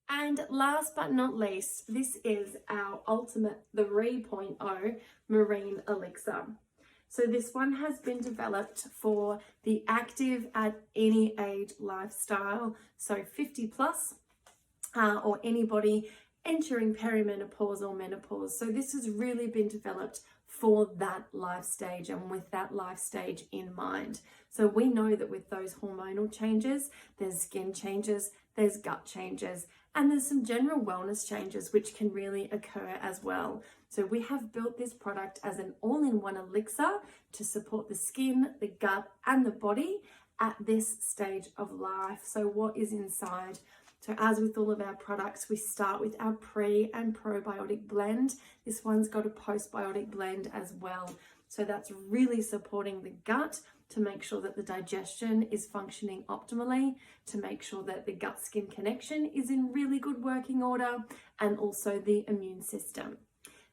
And last but not least, this is our ultimate 3.0 marine elixir. So this one has been developed for the active at any age lifestyle, so 50 plus, or anybody entering perimenopause or menopause. So this has really been developed for that life stage and with that life stage in mind. So we know that with those hormonal changes, there's skin changes, there's gut changes, and there's some general wellness changes which can really occur as well. So we have built this product as an all-in-one elixir to support the skin, the gut, and the body at this stage of life. So what is inside? So as with all of our products, we start with our pre and probiotic blend. This one's got a postbiotic blend as well. So that's really supporting the gut to make sure that the digestion is functioning optimally, to make sure that the gut-skin connection is in really good working order, and also the immune system.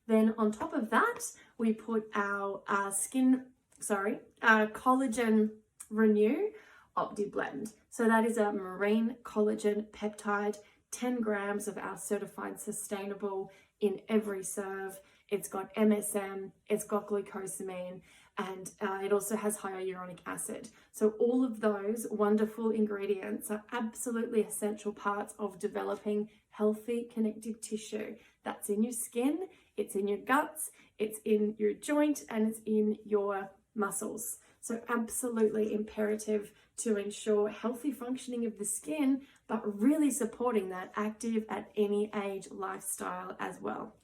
Then on top of that, we put our collagen renew OPTY blend. So that is a marine collagen peptide, 10 grams of our certified sustainable in every serve. It's got MSM, it's got glucosamine, and it also has hyaluronic acid. So all of those wonderful ingredients are absolutely essential parts of developing healthy connective tissue. That's in your skin, it's in your guts, it's in your joint, and it's in your muscles. So absolutely imperative to ensure healthy functioning of the skin, but really supporting that active at any age lifestyle as well.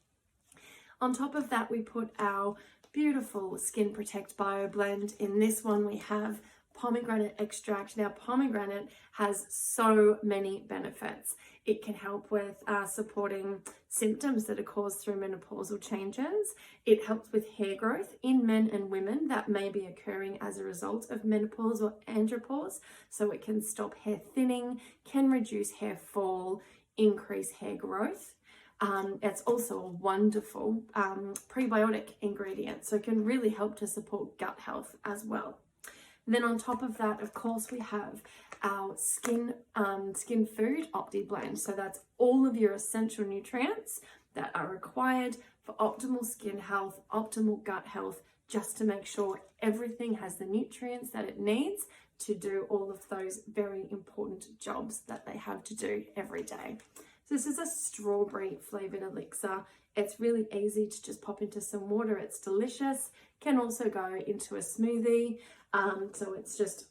On top of that, we put our beautiful Skin Protect Bio Blend. In this one, we have pomegranate extract. Now, pomegranate has so many benefits. It can help with supporting symptoms that are caused through menopausal changes. It helps with hair growth in men and women that may be occurring as a result of menopause or andropause. So it can stop hair thinning, can reduce hair fall, increase hair growth. It's also a wonderful prebiotic ingredient, so it can really help to support gut health as well. Then on top of that, of course, we have our skin food OPTY blend. So that's all of your essential nutrients that are required for optimal skin health, optimal gut health, just to make sure everything has the nutrients that it needs to do all of those very important jobs that they have to do every day. So this is a strawberry flavored elixir. It's really easy to just pop into some water. It's delicious. Can also go into a smoothie. So it's just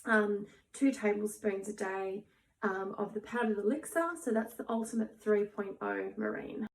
2 tablespoons a day of the powdered elixir. So that's the ultimate 3.0 marine.